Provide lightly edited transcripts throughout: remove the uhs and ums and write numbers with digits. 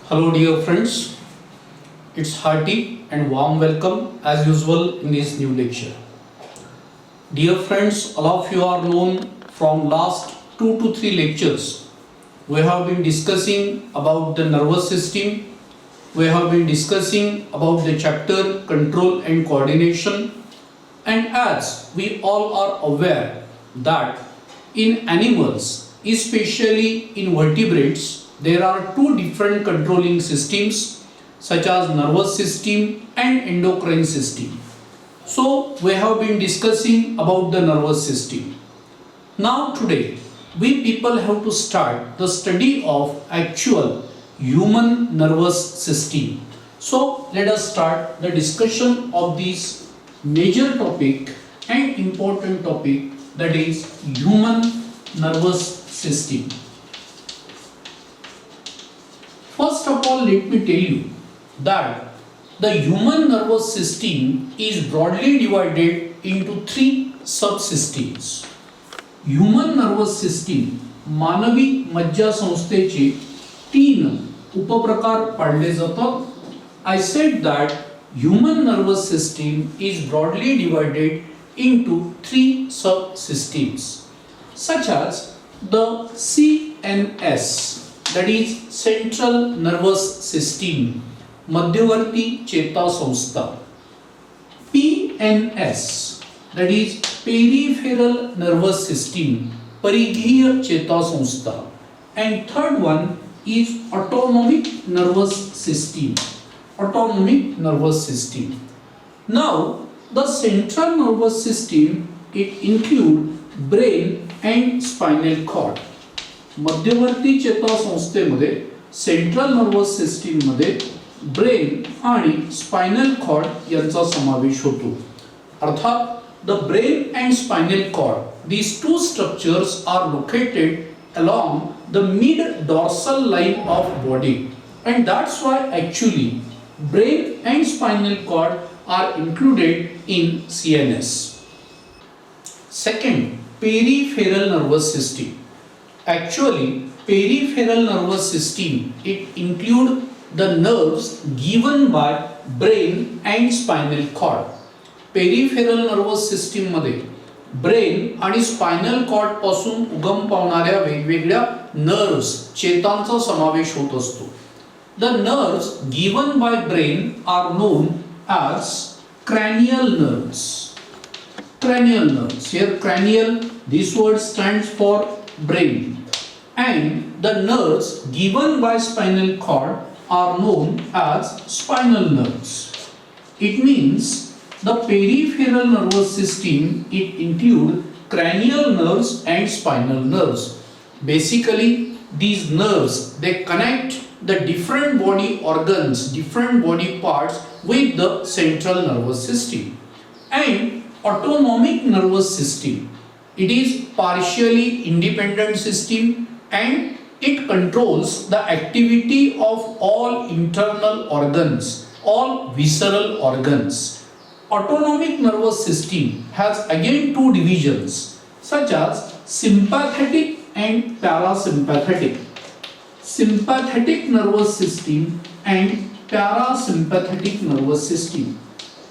Hello dear friends, it's hearty and warm welcome as usual in this new lecture. Dear friends, all of you are known from last 2 to 3 lectures. We have been discussing about the nervous system. We have been discussing about the chapter control and coordination. And as we all are aware that in animals, especially in vertebrates, there are two different controlling systems such as nervous system and endocrine system. So we have been discussing about the nervous system. Now today we people have to start the study of actual human nervous system. So let us start the discussion of this major topic and important topic, that is human nervous system. First of all, let me tell you that the human nervous system is broadly divided into 3 subsystems. Human nervous system, मानवी मज्जा संस्थेचे 3 उपप्रकार पाडले जातात. I said that human nervous system is broadly divided into 3 subsystems, such as the CNS, that is central nervous system, मध्यवर्ती चेता संस्था, PNS, that is peripheral nervous system, परिधीय चेता संस्था, and third one is autonomic nervous system, autonomic nervous system. Now the central nervous system, it include brain and spinal cord. मध्यवर्ती चेता संस्थेमध्ये central nervous system मध्ये ब्रेन आणि spinal cord यांचा समावेश होतो. अर्थात the brain and spinal cord, these two structures are located along the mid dorsal line of body, and that's why actually brain and spinal cord are included in CNS. Second, peripheral nervous system. Actually, peripheral nervous system, it include the nerves given by brain and spinal cord. Peripheral nervous system मध्ये brain आणि spinal cord पासून उगम पावणाऱ्या वेगवेगळ्या nerves, चेतांचा समावेश होत असतो. The nerves given by brain are known as cranial nerves. Cranial nerves. Here cranial, this word stands for brain, and the nerves given by spinal cord are known as spinal nerves. It means the peripheral nervous system, it include cranial nerves and spinal nerves. Basically these nerves, they connect the different body organs, different body parts with the central nervous system. And autonomic nervous system, it is partially independent system and it controls the activity of all internal organs, all visceral organs. Autonomic nervous system has again 2 divisions, such as sympathetic and parasympathetic. Sympathetic nervous system and parasympathetic nervous system.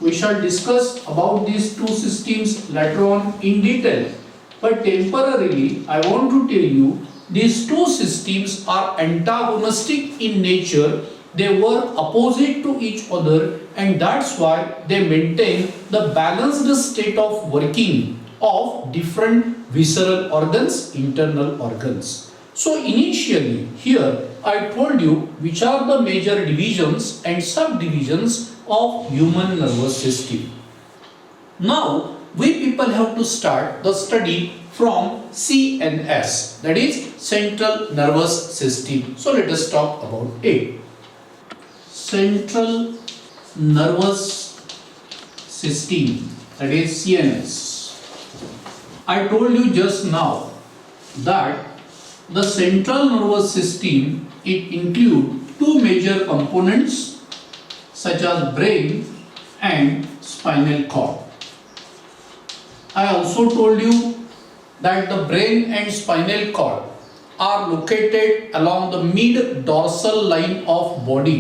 We shall discuss about these 2 systems later on in detail. But temporarily, I want to tell you, these 2 systems are antagonistic in nature. They were opposite to each other, and that's why they maintain the balanced state of working of different visceral organs, internal organs. So initially here I told you which are the major divisions and subdivisions of human nervous system. Now we people have to start the study from CNS, that is central nervous system. So let us talk about it. Central nervous system, that is CNS. I told you just now that the central nervous system, it include 2 major components such as brain and spinal cord. I also told you that the brain and spinal cord, are located along the mid dorsal line of body.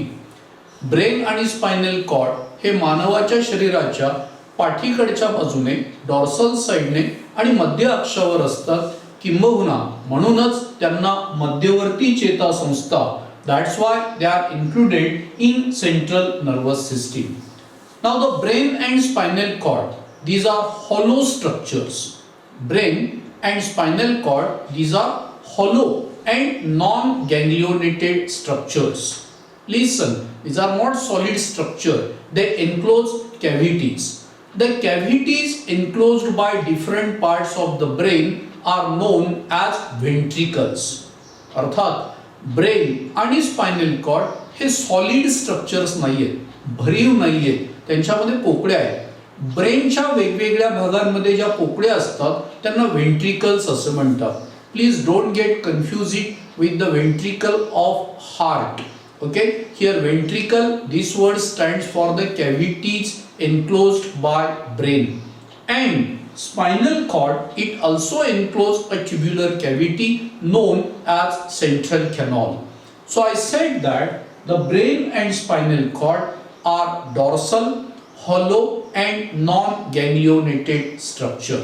Brain आणि spinal cord हे मानवाच्या शरीराच्या पाठीकडच्या बाजूने dorsal साइडने आणि मध्य अक्षावर असतात, किंबहुना म्हणूनच त्यांना मध्यवर्ती चेतासंस्था, that's why they are included in central nervous system. Now the brain and spinal cord, these are hollow structures. Brain and spinal cord, these are hollow and non-ganglionated structures. Listen, these are not solid structure, they enclose cavities. The cavities enclosed by different parts of the brain are known as ventricles. अर्थात brain आणि spinal cord हे solid structures नाहीयेत, भरीव नाहीयेत, त्यांच्यामध्ये पोकळ्या आहेत. ब्रेनच्या वेगवेगळ्या भागांमध्ये ज्या पोकळ्या असतात त्यांना व्हेंट्रिकल्स असे म्हणतात. Please don't get confuse it with the ventricle of heart. Okay, here ventricle, this word stands for the cavities enclosed by brain. And spinal cord, it also encloses a tubular cavity known as central canal. So I said that the brain and spinal cord are dorsal, hollow and non-ganglionated structure.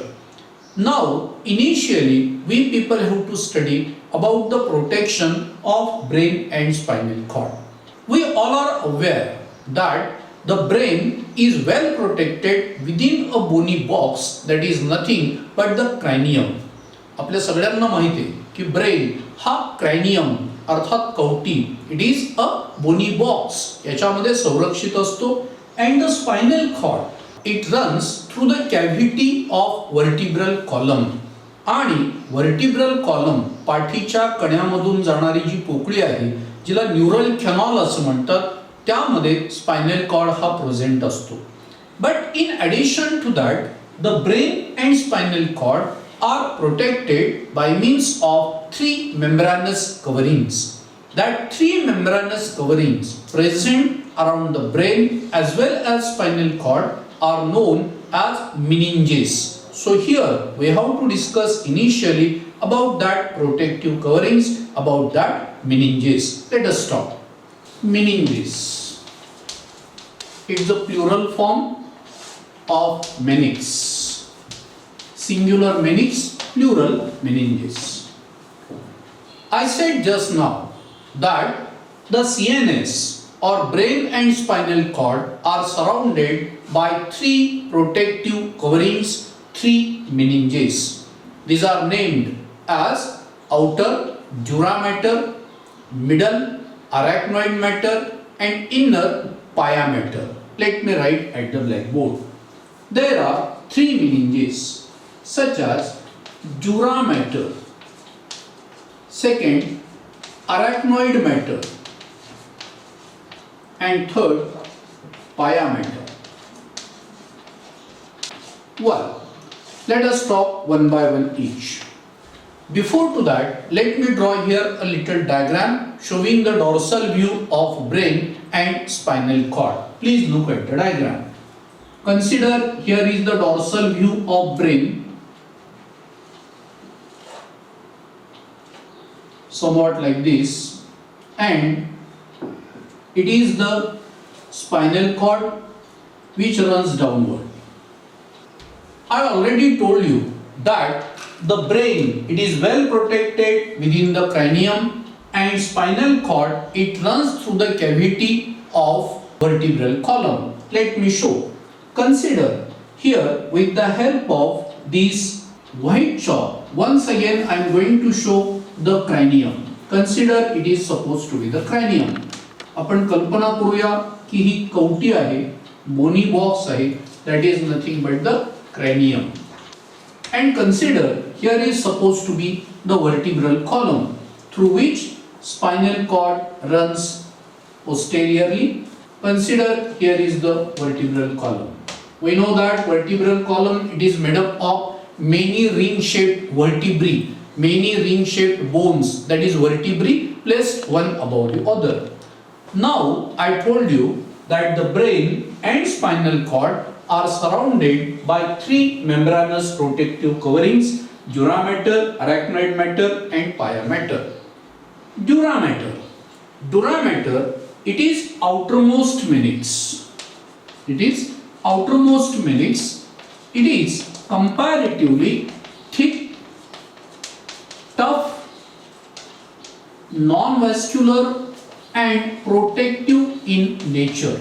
Now, initially, we people have to study about the protection of brain and spinal cord. We all are aware that the brain is well protected within a bony box that is nothing but the cranium. आपल्या सगळ्यांना माहिती आहे की brain हा cranium अर्थात कवटी, it is a bony box, याच्यामध्ये संरक्षित असतो. And the spinal cord, it runs through the cavity of vertebral column. आणि vertebral column पाठीच्या कण्यामधून जाणारी जी पोकळी आहे जिला न्यूरल कॅनॉल असं म्हणतात, त्यामध्ये स्पायनल कॉर्ड हा प्रेझेंट असतो. But in addition to that the brain and spinal cord are protected by means of 3 membranous coverings. That 3 membranous coverings present around the brain as well as spinal cord are known as meninges. So here we have to discuss initially about that protective coverings, about that meninges. Let us start. Meninges. It's the plural form of meninx. Singular meninx, plural meninges. I said just now that the CNS or brain and spinal cord are surrounded by 3 protective coverings, 3 meninges. These are named as outer Durameter, middle Arachnoid Matter and inner Biomatter. Let me write at the blackboard. There are 3 meninges such as Durameter, second Arachnoid Matter and third Biomatter. Well, let us talk one by one each. Before to that, let me draw here a little diagram showing the dorsal view of brain and spinal cord. Please look at the diagram. Consider here is the dorsal view of brain, somewhat like this, and it is the spinal cord which runs downward. I already told you that the brain, it is well protected within the cranium, and spinal cord, it runs through the cavity of vertebral column. Let me show. Consider here with the help of this white chalk. Once again I am going to show the cranium. Consider it is supposed to be the cranium. आपण कल्पना करूया की ही कवटी आहे, बोनी box आहे, that is nothing but the cranium. And consider here is supposed to be the vertebral column through which spinal cord runs posteriorly. Consider here is the vertebral column. We know that vertebral column, it is made up of many ring-shaped vertebrae, many ring-shaped bones, that is vertebrae placed one above the other. Now I told you that the brain and spinal cord are surrounded by 3 membranous protective coverings Durameter, Arachnoid Matter and Biomatter. Durameter. Durameter, it is outermost meninx. It is outermost meninx. It is comparatively thick, tough, non-vascular and protective in nature.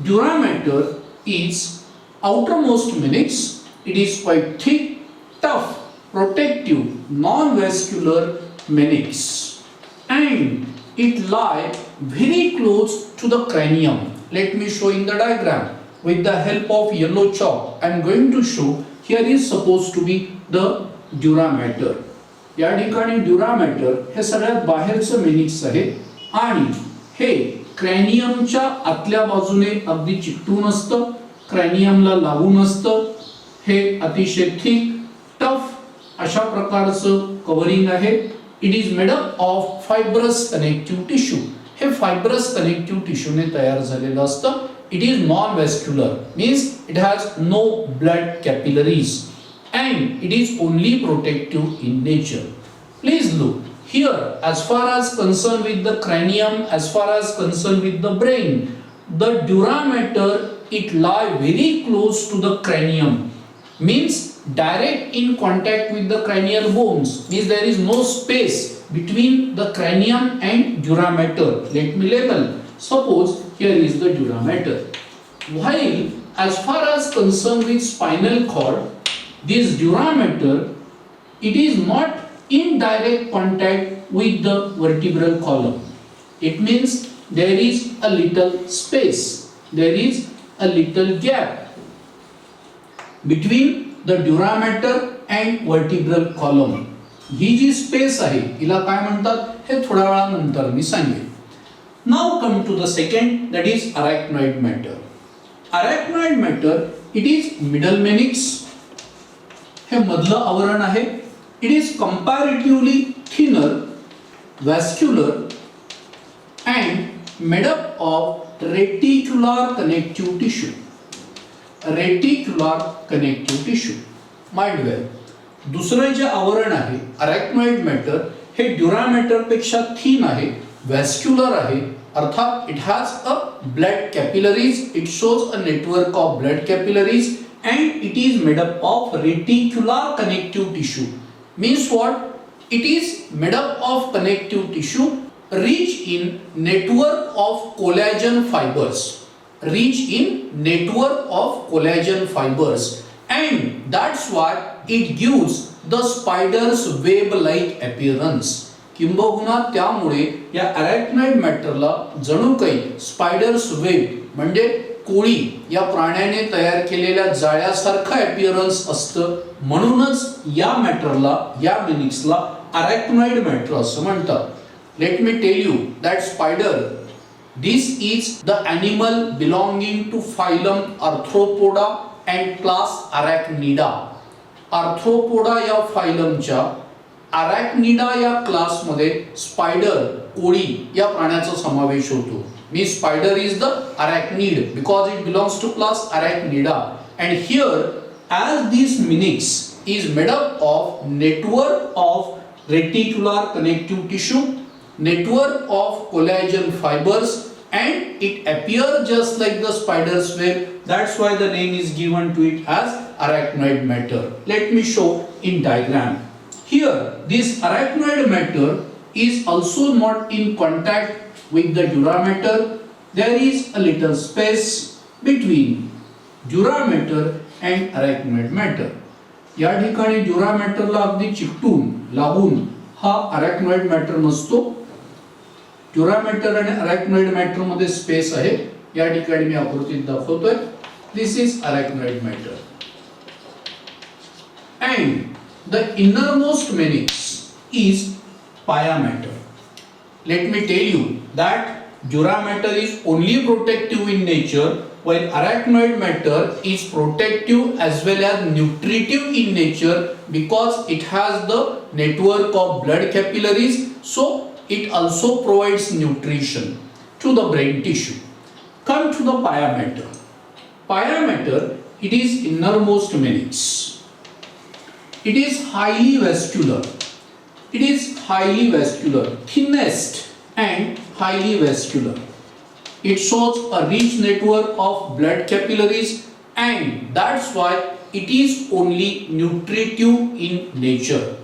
Durameter is outermost meninx. It is quite thick, tough, protective, non-vascular meninx, and it lies very close to the cranium. Let me show in the diagram with the help of yellow chalk. I am going to show. Here is supposed to be the Durameter. या ठिकाणी Durameter हे सगळ्यात बाहेरचं मेनिक्स आहे आणि हे क्रॅनियमच्या आतल्या बाजूने अगदी चिकटून असतं, क्रॅनियमला लागून असतं. हे अतिशय थिक, टफ अशा प्रकारचं कव्हरिंग आहे. It is made up of fibrous connective tissue. हे फायब्रस कनेक्टिव्ह टिश्यूने तयार झालेलं असतं. It is non vascular, means it has no blood capillaries and it is only protective in nature. Please look here, as far as concerned with the cranium, as far as concerned with the brain, the Durameter, it lie very close to the cranium, means direct in contact with the cranial bones, means there is no space between the cranium and Durameter. Let me label. Suppose here is the Durameter. While as far as concerned with spinal cord, this Durameter, it is not in direct contact with the vertebral column. It means there is a little space, there is a little gap between the Durameter and vertebral column. ही जी space आहे हिला काय म्हणतात हे थोड्या वेळानंतर मी सांगेन. Now come to the second, that is Arachnoid Matter. Arachnoid Matter, it is middle meninx. हे मधलं आवरण आहे. It is comparatively thinner, vascular and made up of reticular connective tissue. Reticular connective tissue. Mind well, दुसरं जे आवरण आहे अरॅक्नॉइड matter हे ड्युरामेटर पेक्षा thin आहे, vascular आहे, अर्थात it has a blood capillaries. It shows a network of blood capillaries and it is made up of reticular connective tissue. Means what? It is made up of connective tissue rich in network of collagen fibers. Rich in network of collagen fibers, and that's why it gives the spider's web-like appearance. किंबहुना त्यामुळे या अरॅक्नॉइड मॅटरला जणू काही spiders web म्हणजे कोळी या प्राण्याने तयार केलेल्या जाळ्यासारखं appearance असतं. म्हणूनच या मॅटरला, या मेनिक्सला अरॅक्नॉइड मॅटर असं म्हणतात. Let me tell you that spider, this is the animal belonging to phylum Arthropoda and class Arachnida. Arthropoda या फायलमच्या अरॅक्निडा या क्लासमध्ये स्पायडर, कोळी या प्राण्याचा समावेश होतो. Means spider is the arachnid because it belongs to class Arachnida. And here, as this meninx is made up of network of reticular connective tissue, network of collagen fibers, and it appears just like the spider's web. That's why the name is given to it as arachnoid matter. Let me show in diagram. Here, this arachnoid matter is also not in contact with the Durameter. There is a little space between Durameter and Arachnoid Matter. या ठिकाणी Durameterला अगदी चिकटून लागून हा Arachnoid Matter नसतो. Durameter आणि Arachnoid Matter मध्ये space आहे. या ठिकाणी मी आकृतीत दाखवतोय. This is Arachnoid Matter. And the innermost meninx is Biomatter. Let me tell you that Durameter is only protective in nature, while Arachnoid Matter is protective as well as nutritive in nature because it has the network of blood capillaries, so it also provides nutrition to the brain tissue. Come to the Biomatter. Biomatter, it is innermost meninx. It is highly vascular. It is highly vascular, thinnest and highly vascular. It shows a rich network of blood capillaries, and that's why it is only nutritive in nature.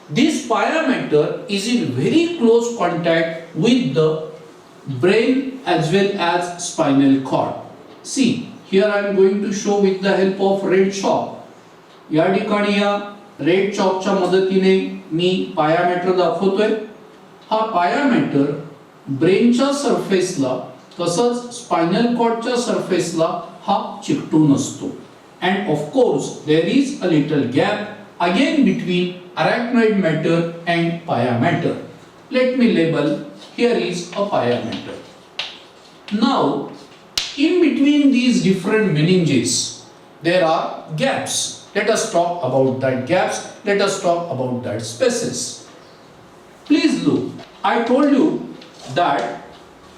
This biomatter is in very close contact with the brain as well as spinal cord. See, here I am going to show with the help of red chalk. या ठिकाणी या red चॉकच्या मदतीने मी pia mater दाखवतोय. हा pia mater ब्रेनच्या सरफेसला तसंच spinal कॉर्डच्या सरफेसला हा चिकटून असतो. And of course there is a little gap again between arachnoid matter and biomatter. Let me label. Here is a biomatter. Now in between these different meninges there are gaps. Let us talk about that gaps. Let us talk about that spaces. Please look. I told you that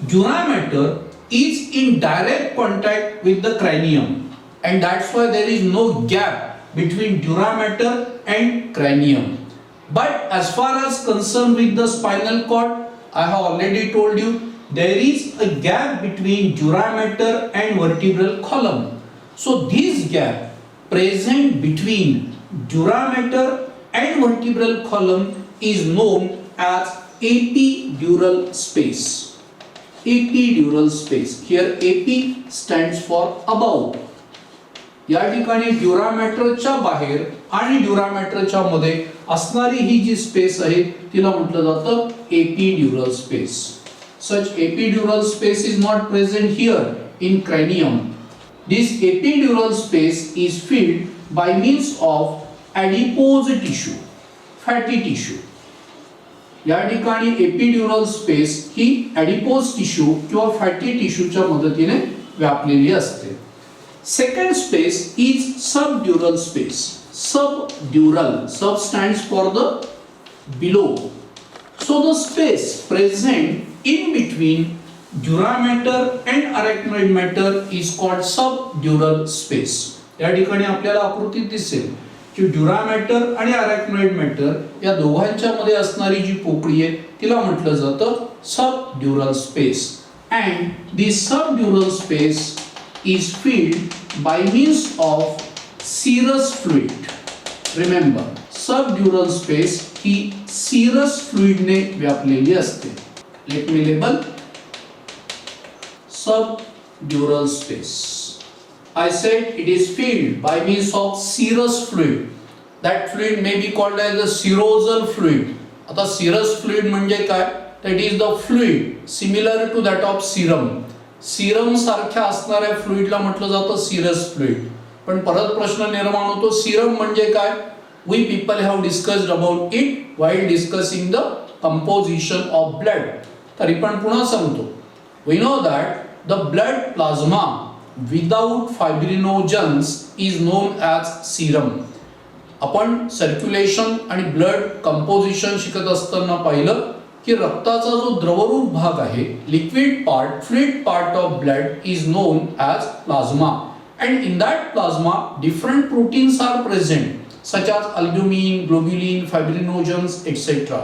Durameter is in direct contact with the cranium, and that's why there is no gap between Durameter and cranium. But as far as concerned with the spinal cord, I have already told you there is a gap between Durameter and vertebral column. So this gap present between Durameter and vertebral column is known as epidural space. Epidural space. Here AP stands for above. या ठिकाणी ड्युरामॅटरच्या बाहेर आणि ड्युरामॅटरच्या मध्ये असणारी ही जी space आहे तिला म्हटलं जातं epidural space. Such epidural space is not present here in cranium. This epidural space is filled by means of adipose tissue, fatty tissue. या ठिकाणी एपिड्युरल स्पेस ही adipose tissue किंवा fatty tissue च्या मदतीने व्यापलेली असते. Second space is subdural space. Subdural. Sub stands for the below. So the space present in between Durameter and arachnoid matter is called subdural space. या ठिकाणी आपल्याला आकृतीत दिसेल की ड्युरामॅटर आणि arachnoid matter या दोघांच्या मध्ये असणारी जी पोकळी आहे तिला म्हटलं जातं subdural space. And this subdural space is filled by means of serous fluid. Remember, subdural space he serous fluid ने व्यापलेली असते. Let me label subdural space. I said it is filled by means of serous fluid. That fluid may be called as the serosal fluid. आता serous fluid म्हणजे काय? That is the fluid similar to that of serum. Serum सारख्या असणाऱ्या फ्लुइडला म्हटलं जातं serous fluid. पण परत प्रश्न निर्माण होतो सीरम म्हणजे काय? We people have discussed about it while discussing the composition of blood. तरी पण पुन्हा सांगतो, we know that the blood plasma without fibrinogens is known as serum. आपण सर्क्युलेशन आणि ब्लड कंपोजिशन शिकत असताना पाहिलं की रक्ताचा जो द्रवरूप भाग आहे, liquid part, fluid part of blood is known as plasma. and in that plasma different proteins are present such as albumin, globulin, fibrinogens etc.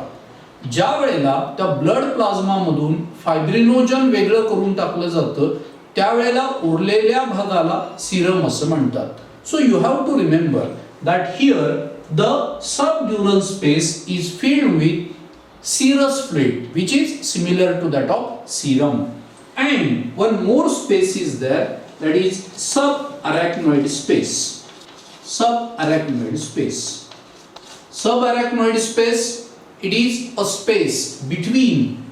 ज्या वेळेला त्या ब्लड प्लाझ्मा मधून फायब्रिनोजन वेगळं करून टाकलं जातं त्यावेळेला उरलेल्या भागाला सीरम असं म्हणतात. So you have to remember that here the subdural space is filled with serous fluid which is similar to that of serum. And one more space is there, that is subarachnoid space. Subarachnoid space. Subarachnoid space, it is a space between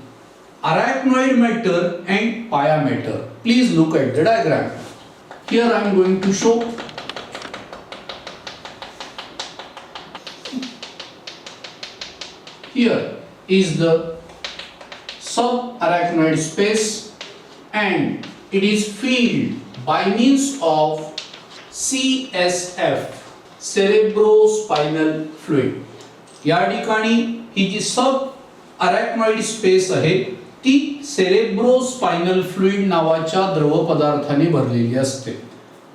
arachnoid matter and biomatter. Please look at the diagram. Here I am going to show. Here is the subarachnoid space and it is filled by means of CSF, cerebrospinal fluid. या ठिकाणी ही जी subarachnoid space आहे ती cerebrospinal fluid नावाच्या द्रव पदार्थाने भरलेली असते.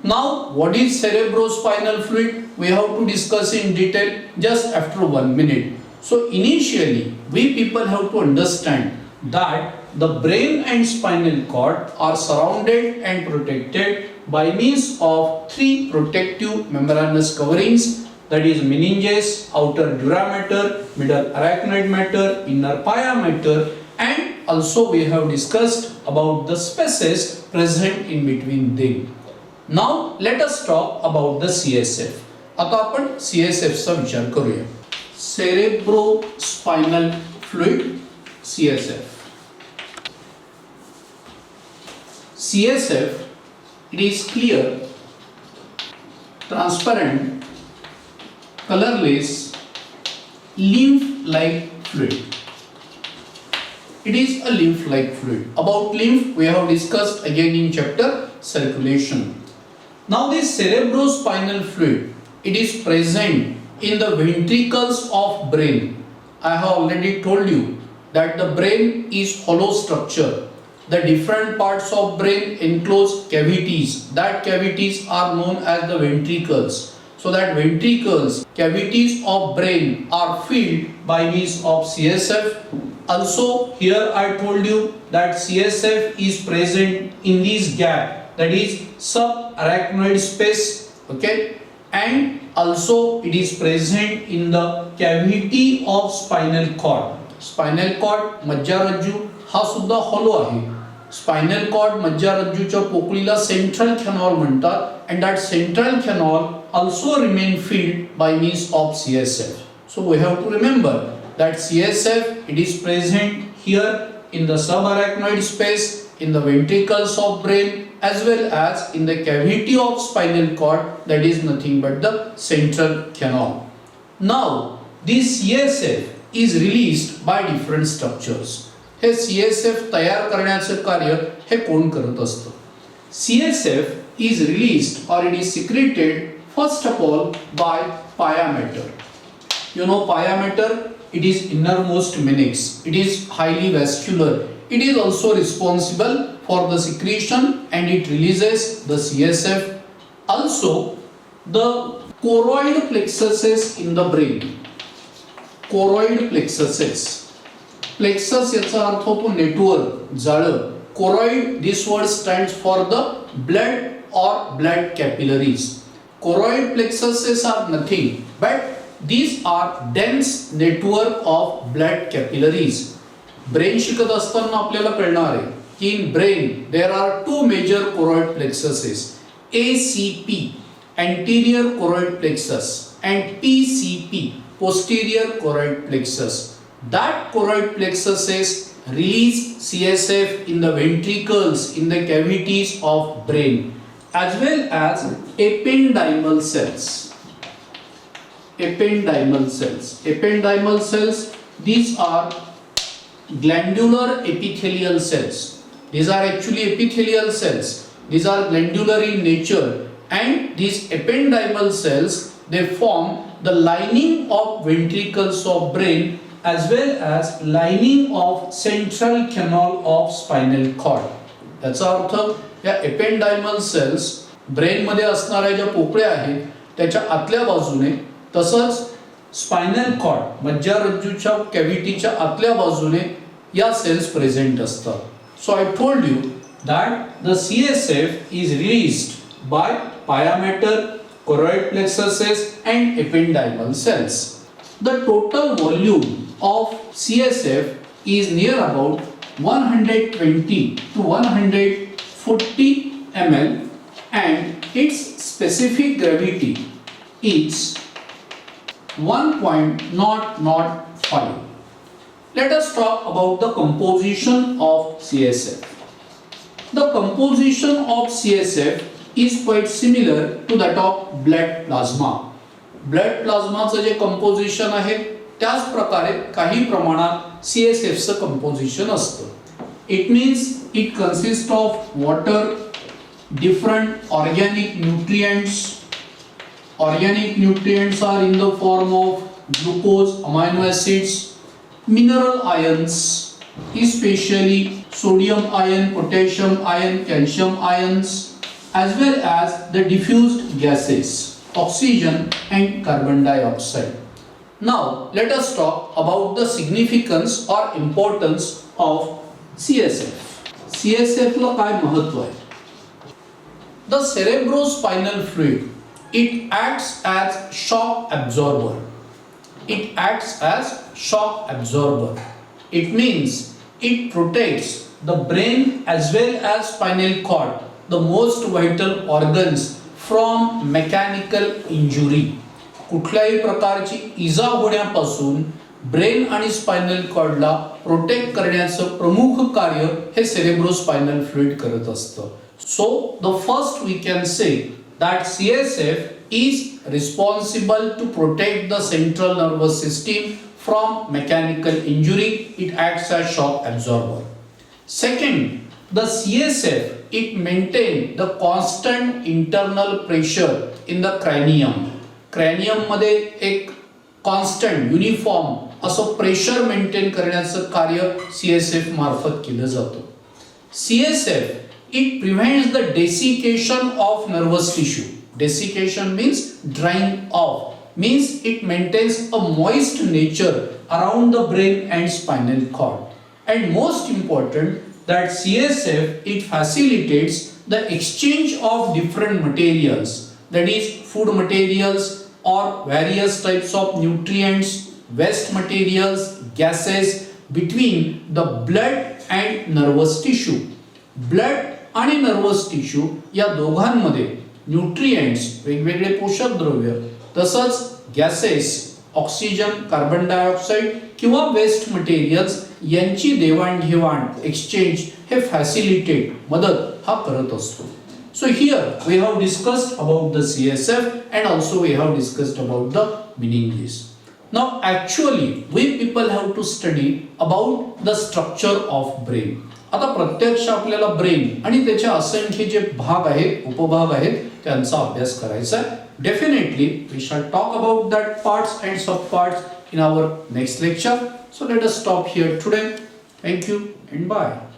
Now, what is cerebrospinal fluid? We have to discuss in detail just after 1 minute. So, initially, we people have to understand that the brain and spinal cord are surrounded and protected by means of three protective membranous coverings, that is meninges, outer Durameter, middle Arachnoid Matter, inner Biomatter, and also we have discussed about the spaces present in between them. Now let us talk about the CSF. आता आपण CSF चा विचार करूया. Cerebrospinal fluid, CSF. CSF, it is clear, transparent, colorless, lymph-like fluid. It is a lymph-like fluid. About lymph we have discussed again in chapter circulation. Now this cerebrospinal fluid, it is present in the ventricles of brain. I have already told you that the brain is hollow structure. The different parts of brain enclose cavities. That cavities are known as the ventricles. So that ventricles, cavities of brain are filled by means of CSF. Also here I told you that CSF is present in this gap, that is subarachnoid space, okay, and also it is present in the cavity of spinal cord. Spinal cord, मज्जारज्जू हा सुद्धा hollow आहे. Spinal cord मज्जारज्जूच्या पोकळीला central canal म्हणतात, and that central canal also remain filled by means of CSF. So we have to remember that CSF, it is present here in the subarachnoid space, in the ventricles of brain, as well as in the cavity of spinal cord, that is nothing but the central canal. Now this CSF is released by different structures. Hey CSF तयार करण्याचे कार्य हे कोण करत असतं? CSF is released or it is secreted first of all by Biomatter. You know Biomatter, it is innermost meninx. It is highly vascular. It is also responsible for the secretion and it releases the CSF. Also, the choroid plexuses in the brain. Choroid plexuses. Plexus याचा अर्थ होतो network, जाळं. Choroid, this word stands for the blood or blood capillaries. Choroid plexuses are nothing but these are dense network of blood capillaries. Brain शिकत असताना आपल्याला कळणार आहे की in brain there are two major choroid plexuses, ACP anterior choroid plexus and PCP posterior choroid plexus. That choroid plexuses release CSF in the ventricles, in the cavities of brain, as well as ependymal cells. Ependymal cells. Ependymal cells, these are glandular epithelial cells. These are actually epithelial cells. These are glandular in nature, and these ependymal cells, they form the lining of ventricles of brain as well as lining of central canal of spinal cord. याचा अर्थ या ependymal cells brain मध्ये असणाऱ्या ज्या पोकळ्या आहेत त्याच्या आतल्या बाजूने, तसंच स्पायनल कॉर्ड मज्जारज्जूच्या कॅव्हिटीच्या आतल्या बाजूने या सेल्स प्रेझेंट असतात. So I told you that the CSF is released by Biomatter, choroid plexuses and ependymal cells. The total volume of CSF is near about 120 to 140 ml and its specific gravity is 1.005. Let us talk about the composition of CSF. The composition of CSF is quite similar to that of blood plasma. Blood plasma चे जे composition आहे त्याच प्रकारे काही प्रमाणात CSF चं composition असतं. It means it consists of water, different organic nutrients. Organic nutrients are in the form of glucose, amino acids, mineral ions, especially sodium ion, potassium ion, calcium ions, as well as the diffused gases, oxygen and carbon dioxide. Now let us talk about the significance or importance of CSF. CSF ला काय महत्व आहे? The cerebrospinal fluid, it acts as shock absorber. It acts as shock absorber. It means it protects the brain as well as spinal cord, the most vital organs, from mechanical injury. कुठल्याही प्रकारची इजा होण्यापासून brain आणि spinal कॉर्डला protect करण्याचं प्रमुख कार्य हे cerebrospinal fluid करत असतं. So the first we can say that CSF is responsible to protect the central nervous system from mechanical injury. It acts as shock absorber. Second, the CSF, it maintains the constant internal pressure in the cranium. Cranium मध्ये एक constant uniform असं pressure maintain करण्याचं कार्य CSF मार्फत केलं जातं. CSF, it prevents the desiccation of nervous tissue. Desiccation means drying off, means it maintains a moist nature around the brain and spinal cord. And most important, that CSF, it facilitates the exchange of different materials, that is food materials or various types of nutrients, waste materials, gases between the blood and nervous tissue. Blood आणि nervous tissue या दोघांमध्ये nutrients, वेगवेगळे पोषक द्रव्य, तसंच gases, oxygen, carbon dioxide किंवा waste materials यांची देवाणघेवाण, एक्सचेंज हे फॅसिलिटेट, मदत हा करत असतो. So here we have discussed about the CSF and also we have discussed about the meninges. Now actually we people have to study about the structure of brain. आता प्रत्यक्ष आपल्याला brain आणि त्याचे असंख्य जे भाग आहेत, उपभाग आहेत, त्यांचा अभ्यास करायचा आहे. Definitely we shall talk about that parts and sub parts in our next lecture. So let us stop here today. Thank you and bye.